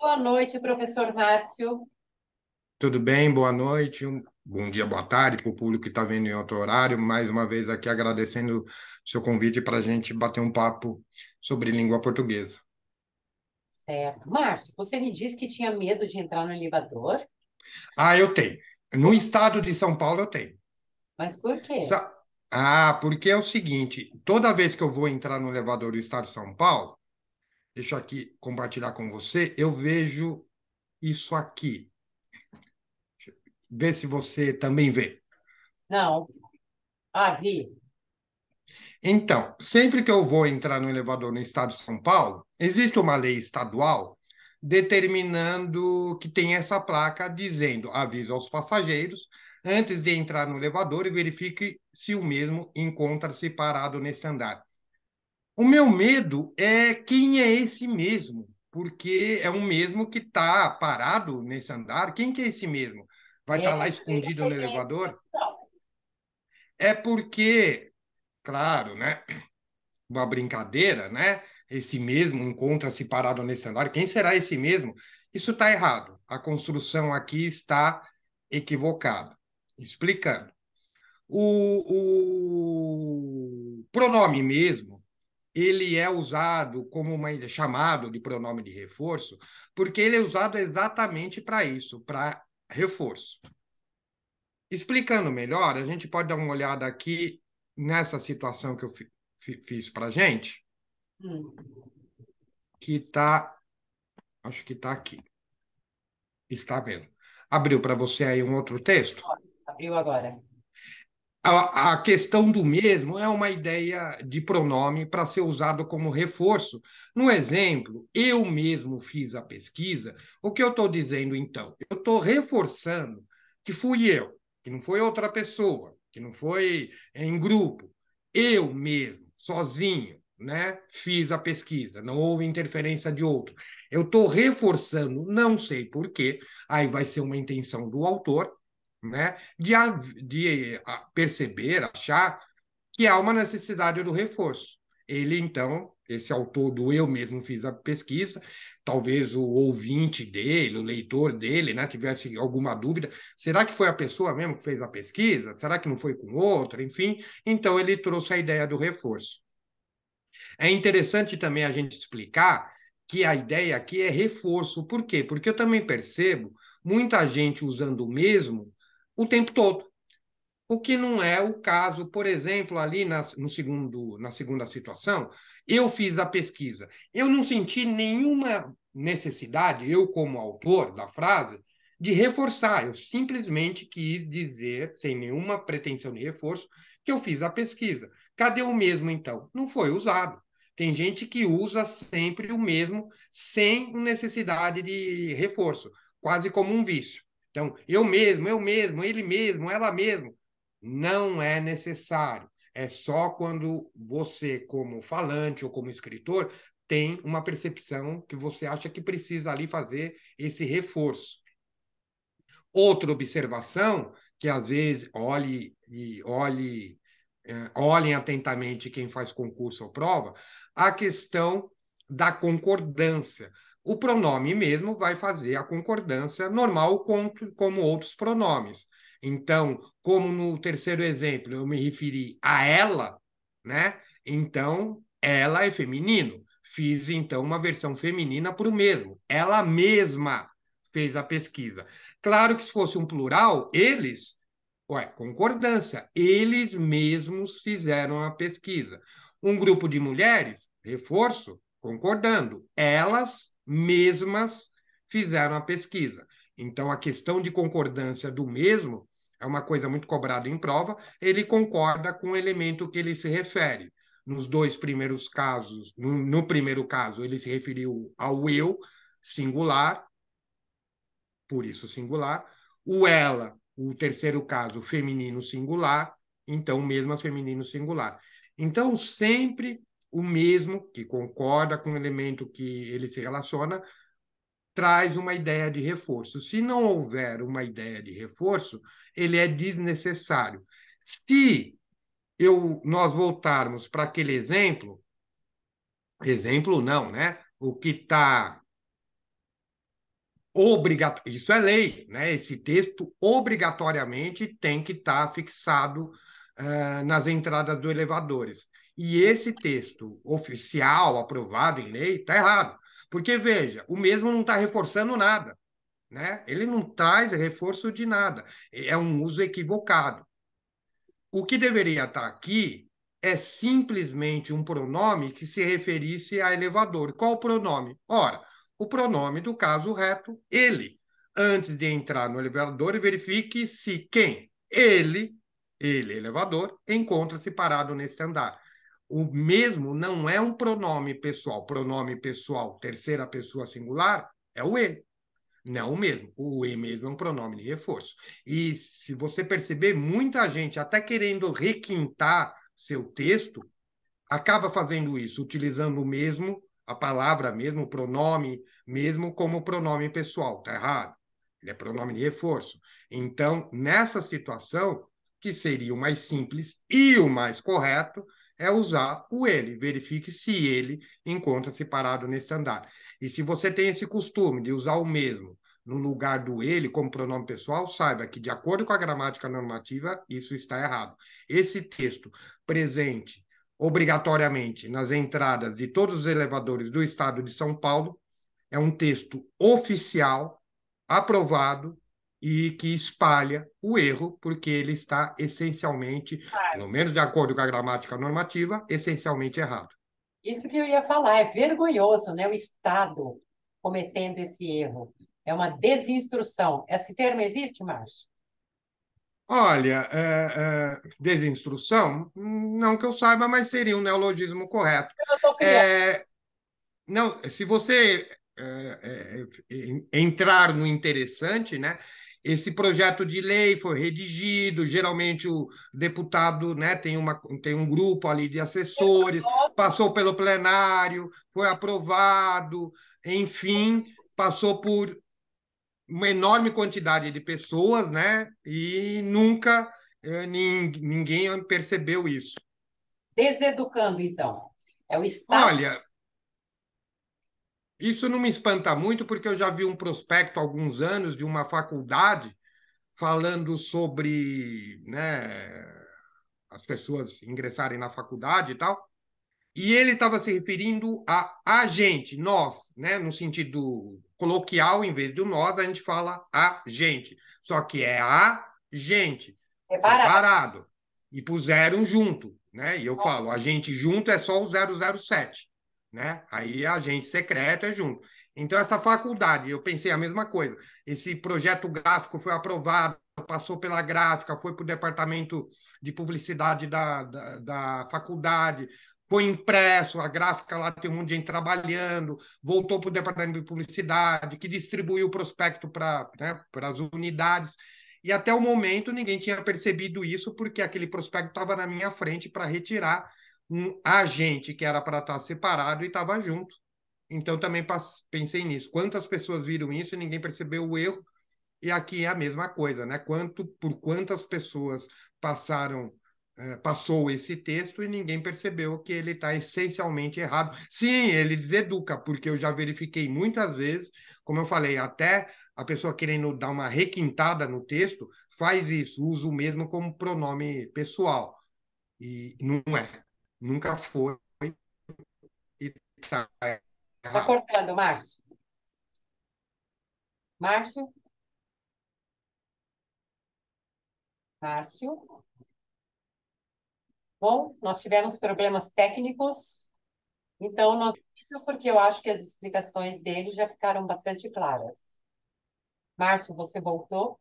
Boa noite, professor Márcio. Tudo bem? Boa noite. Bom dia, boa tarde para o público que está vendo em outro horário. Mais uma vez aqui agradecendo o seu convite para a gente bater um papo sobre língua portuguesa. Certo. Márcio, você me disse que tinha medo de entrar no elevador, Ah, eu tenho. No estado de São Paulo eu tenho. mas por quê? Sa- porque é o seguinte, toda vez que eu vou entrar no elevador do estado de São Paulo, deixa eu aqui compartilhar com você, eu vejo isso aqui. Vê se você também vê. Não. Ah, vi. Então, sempre que eu vou entrar no elevador no estado de São Paulo, existe uma lei estadual determinando que tem essa placa dizendo aviso aos passageiros antes de entrar no elevador e verifique se o mesmo encontra-se parado neste andar. O meu medo é quem é esse mesmo, porque é um mesmo que está parado nesse andar. Quem que é esse mesmo? Vai É, estar lá eu escondido sei no quem é esse elevador? profissional. É porque, claro, né? Uma brincadeira, né? Esse mesmo encontra-se parado nesse andar. Quem será esse mesmo? Isso está errado. A construção aqui está equivocada. Explicando. O pronome mesmo, ele é usado como chamado de pronome de reforço, porque ele é usado exatamente para isso, para reforço. Explicando melhor, a gente pode dar uma olhada aqui nessa situação que eu fiz para gente, Hum, que está. Acho que está aqui. Está vendo? Abriu para você aí um outro texto? ó, abriu agora. A questão do mesmo é uma ideia de pronome para ser usado como reforço. No exemplo, eu mesmo fiz a pesquisa. O que eu estou dizendo então? Eu estou reforçando que fui eu, que não foi outra pessoa, que não foi em grupo. Eu mesmo, sozinho, né, fiz a pesquisa. Não houve interferência de outro. Eu estou reforçando, não sei por quê. Aí vai ser uma intenção do autor, né? De perceber, achar que há uma necessidade do reforço. Ele, então, esse autor do Eu Mesmo Fiz a Pesquisa, talvez o ouvinte dele, o leitor dele, né, tivesse alguma dúvida, será que foi a pessoa mesmo que fez a pesquisa? Será que não foi com outra? Enfim, então ele trouxe a ideia do reforço. É interessante também a gente explicar que a ideia aqui é reforço. Por quê? Porque eu também percebo muita gente usando o mesmo o tempo todo. O que não é o caso, por exemplo, ali na segunda situação, eu fiz a pesquisa. Eu não senti nenhuma necessidade, eu como autor da frase, de reforçar. Eu simplesmente quis dizer, sem nenhuma pretensão de reforço, que eu fiz a pesquisa. Cadê o mesmo, então? Não foi usado. Tem gente que usa sempre o mesmo, sem necessidade de reforço, quase como um vício. Então, eu mesmo, ele mesmo, ela mesmo. Não é necessário. É só quando você, como falante ou como escritor, tem uma percepção que você acha que precisa ali fazer esse reforço. Outra observação, que às vezes olhem atentamente quem faz concurso ou prova, a questão da concordância. O pronome mesmo vai fazer a concordância normal como outros pronomes. Então, como no terceiro exemplo eu me referi a ela, né? Então, ela é feminino. Fiz então uma versão feminina para o mesmo. Ela mesma fez a pesquisa. Claro que se fosse um plural, eles, ué, concordância, eles mesmos fizeram a pesquisa. Um grupo de mulheres, reforço, concordando, elas mesmas fizeram a pesquisa. Então, a questão de concordância do mesmo é uma coisa muito cobrada em prova, ele concorda com o elemento que ele se refere. Nos dois primeiros casos, no primeiro caso, ele se referiu ao eu, singular, por isso singular. O ela, o terceiro caso, feminino singular, então o mesmo é feminino singular. Então, sempre o mesmo, que concorda com o elemento que ele se relaciona, traz uma ideia de reforço. Se não houver uma ideia de reforço, ele é desnecessário. Se nós voltarmos para aquele exemplo, exemplo não, né? O que está Isso é lei, né? Esse texto obrigatoriamente tem que estar fixado nas entradas dos elevadores. E esse texto oficial, aprovado em lei, está errado. Porque, veja, o mesmo não está reforçando nada, né? Ele não traz reforço de nada. É um uso equivocado. O que deveria estar aqui é simplesmente um pronome que se referisse a elevador. Qual o pronome? Ora, o pronome do caso reto, ele. Antes de entrar no elevador, verifique se quem? Ele, elevador, encontra-se parado neste andar. O mesmo não é um pronome pessoal. Pronome pessoal, terceira pessoa singular, é o ele. Não o mesmo. O e mesmo é um pronome de reforço. E se você perceber, muita gente, até querendo requintar seu texto, acaba fazendo isso, utilizando o mesmo, a palavra mesmo, o pronome mesmo, como pronome pessoal. Está errado. Ele é pronome de reforço. Então, nessa situação, que seria o mais simples e o mais correto, é usar o ele. Verifique se ele encontra-se parado nesse andar. E se você tem esse costume de usar o mesmo no lugar do ele como pronome pessoal, saiba que, de acordo com a gramática normativa, isso está errado. Esse texto presente obrigatoriamente nas entradas de todos os elevadores do estado de São Paulo é um texto oficial, aprovado e que espalha o erro, porque ele está essencialmente, pelo menos de acordo com a gramática normativa, essencialmente errado. Isso que eu ia falar, é vergonhoso, né? O Estado cometendo esse erro. É uma desinstrução. Esse termo existe, Márcio? Olha, desinstrução, não que eu saiba, mas seria um neologismo correto. Eu estou criando. É, não, se você entrar no interessante, né? Esse projeto de lei foi redigido, geralmente o deputado, né, tem um grupo ali de assessores, passou pelo plenário, foi aprovado, enfim, passou por uma enorme quantidade de pessoas, né, e nunca ninguém percebeu isso. Deseducando, então. É o Estado. Olha, isso não me espanta muito, porque eu já vi um prospecto há alguns anos de uma faculdade falando sobre, né, as pessoas ingressarem na faculdade e tal, e ele estava se referindo a gente, nós, né, no sentido coloquial, em vez do nós, a gente fala a gente, só que é a gente, Separado. separado, e puseram junto, né, e eu falo, a gente junto é só o 007, né, aí a gente secreto é junto. Então, essa faculdade, eu pensei a mesma coisa, esse projeto gráfico foi aprovado, passou pela gráfica, foi para o departamento de publicidade da faculdade, foi impresso, a gráfica lá tem um monte de gente trabalhando, voltou para o departamento de publicidade, que distribuiu o prospecto para, né, para as unidades. E até o momento ninguém tinha percebido isso, porque aquele prospecto estava na minha frente para retirar um agente que era para estar separado e estava junto. Então também pensei nisso. Quantas pessoas viram isso e ninguém percebeu o erro? E aqui é a mesma coisa, né? Por quantas pessoas passou esse texto e ninguém percebeu que ele está essencialmente errado. Sim, ele deseduca, porque eu já verifiquei muitas vezes, como eu falei, até a pessoa querendo dar uma requintada no texto, faz isso, usa o mesmo como pronome pessoal. E não é, nunca foi e está Está errado. cortando, Márcio. Márcio? Márcio? Bom, nós tivemos problemas técnicos, então nós. Isso porque eu acho que as explicações dele já ficaram bastante claras. Márcio, você voltou?